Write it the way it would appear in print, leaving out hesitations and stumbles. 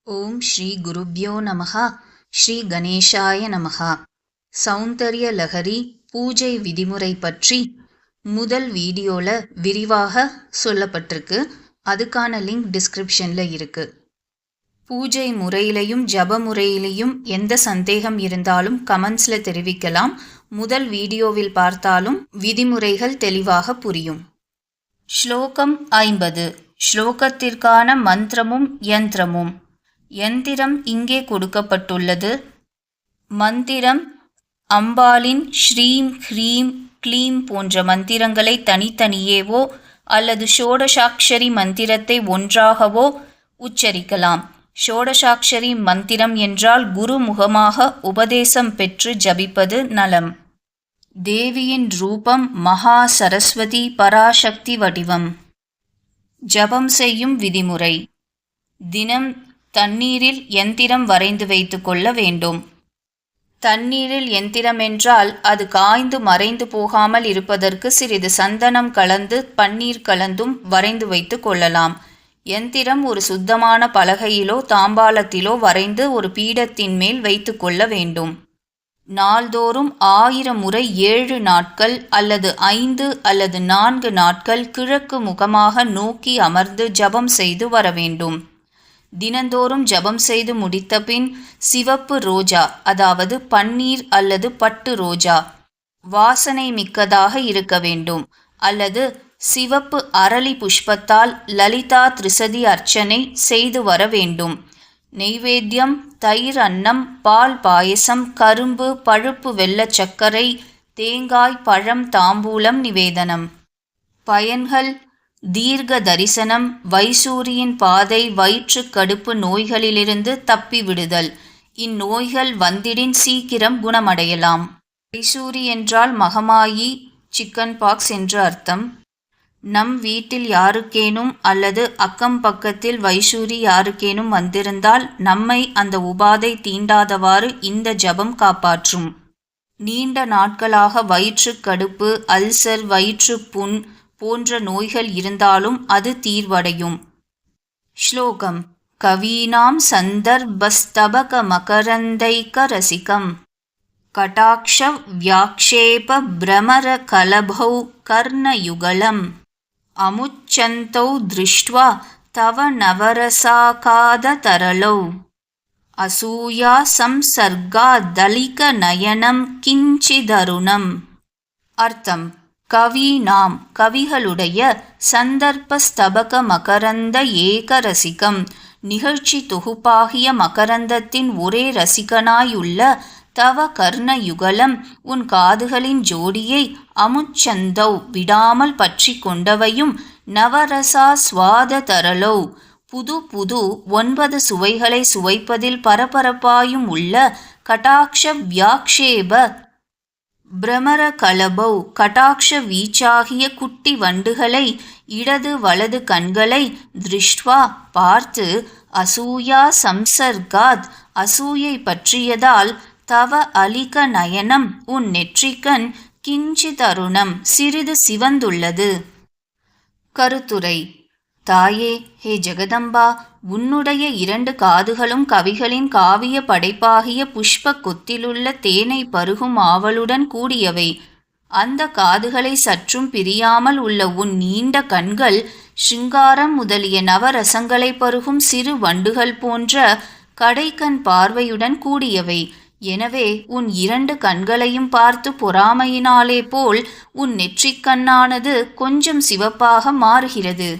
ஓம் ஸ்ரீ குருப்யோ நமஹ. ஸ்ரீ கணேஷாய நமஹ. சௌந்தர்ய லஹரி பூஜை விதிமுறை பற்றி முதல் வீடியோல விரிவாக சொல்லப்பட்டிருக்கு. அதுக்கான லிங்க் டிஸ்கிரிப்ஷன்ல இருக்கு. பூஜை முறையிலையும் ஜப முறையிலையும் எந்த சந்தேகம் இருந்தாலும் கமெண்ட்ஸ்ல தெரிவிக்கலாம். முதல் வீடியோவில் பார்த்தாலும் விதிமுறைகள் தெளிவாக புரியும். ஸ்லோகம் 50. ஸ்லோகத்திற்கான மந்திரமும் யந்திரமும். யந்திரம் இங்கே கொடுக்கப்பட்டுள்ளது. மந்திரம் அம்பாளின் ஸ்ரீம் ஹ்ரீம் க்ளீம் போன்ற மந்திரங்களை தனித்தனியேவோ அல்லது ஷோடசாக்ஷரி மந்திரத்தை ஒன்றாகவோ உச்சரிக்கலாம். ஷோடசாக்ஷரி மந்திரம் என்றால் குரு முகமாக உபதேசம் பெற்று ஜபிப்பது நலம். தேவியின் ரூபம் மகா சரஸ்வதி பராசக்தி வடிவம். ஜபம் செய்யும் விதிமுறை. தினம் தண்ணீரில் யந்திரம் வரைந்து வைத்து கொள்ள வேண்டும். தண்ணீரில் யந்திரம் என்றால் அது காய்ந்து மறைந்து போகாமல் இருப்பதற்கு சிறிது சந்தனம் கலந்து பன்னீர் கலந்தும் வரைந்து வைத்து கொள்ளலாம். யந்திரம் ஒரு சுத்தமான பலகையிலோ தாம்பாளத்திலோ வரைந்து ஒரு பீடத்தின் மேல் வைத்து கொள்ள வேண்டும். நாள்தோறும் 1000 முறை 7 நாட்கள் அல்லது 5 அல்லது 4 நாட்கள் கிழக்கு முகமாக நோக்கி அமர்ந்து ஜபம் செய்து வர வேண்டும். தினந்தோறும் ஜபம் செய்து முடித்த பின் சிவப்பு ரோஜா, அதாவது பன்னீர் அல்லது பட்டு ரோஜா, வாசனை மிக்கதாக இருக்க வேண்டும், அல்லது சிவப்பு அரளி புஷ்பத்தால் லலிதா திரிசதி அர்ச்சனை செய்து வர வேண்டும். நெய்வேத்தியம் தயிர் அன்னம், பால் பாயசம், கரும்பு, பழுப்பு வெள்ள சர்க்கரை, தேங்காய், பழம், தாம்பூலம் நிவேதனம். பயன்கள்: தீர்க்க தரிசனம், வைசூரியின் பாதை, வயிற்று கடுப்பு நோய்களிலிருந்து தப்பி விடுதல். இந்நோய்கள் வந்திடின் சீக்கிரம் குணமடையலாம். வைசூரி என்றால் மகமாயி, சிக்கன் பாக்ஸ் என்று அர்த்தம். நம் வீட்டில் யாருக்கேனும் அல்லது அக்கம் பக்கத்தில் வைசூரி யாருக்கேனும் வந்திருந்தால் நம்மை அந்த உபாதை தீண்டாதவாறு இந்த ஜபம் காப்பாற்றும். நீண்ட நாட்களாக வயிற்று கடுப்பு, அல்சர், வயிற்று புண் போன்ற நோய்கள் இருந்தாலும் அது தீர்வடையும். ஸ்லோகம். கவீனாம் சந்தர்பஸ்தபக மகரந்தைக ரசிகம் கடாக்ஷ வியாக்ஷேப பிரமர கலபௌ கர்ணயுகலம் அமுச்சந்தௌ திருஷ்ட்வா தவ நவரசாகாத தரளௌ அசூயா சம்சர்கா தலிக நயனம் கிஞ்சிதருணம். அர்த்தம். கவீனாம் கவிகளுடைய, சந்தர்ப்பஸ்தபக மகரந்த ஏக ரசிகம் நிகழ்ச்சி தொகுப்பாகிய மகரந்தத்தின் ஒரே ரசிகனாயுள்ள தவ கர்ணயுகலம் உன் காதுகளின் ஜோடியை அமுச்சந்தௌ விடாமல் பற்றி கொண்டவையும் நவரசா ஸ்வாத தரளௌ புது புது 9 சுவைகளை சுவைப்பதில் பரபரப்பாயும் உள்ள கடாக்ஷ வியாக்ஷேப பிரமர கலபௌ கடாக்ஷ வீச்சாகிய குட்டி வண்டுகளை, இடது வலது கண்களை, திருஷ்ட்வா பார்த்து, அசூயா சம்சர்காத் அசூயை பற்றியதால், தவ அலிக நயனம் உன் நெற்றிக்கண், கிஞ்சிதருணம் சிறிது சிவந்துள்ளது. கருத்துரை. தாயே, ஹே ஜெகதம்பா, உன்னுடைய 2 காதுகளும் கவிகளின் காவிய படைப்பாகிய புஷ்ப கொத்திலுள்ள தேனை பருகும் ஆவலுடன் கூடியவை. அந்த காதுகளை சற்றும் பிரியாமல் உள்ள உன் நீண்ட கண்கள் சிங்காரம் முதலிய நவரசங்களை பருகும் சிறு வண்டுகள் போன்ற கடைக்கண் பார்வையுடன் கூடியவை. எனவே உன் 2 கண்களையும் பார்த்து பொறாமையினாலே போல் உன் நெற்றிக்கண்ணானது கொஞ்சம் சிவப்பாக மாறுகிறது.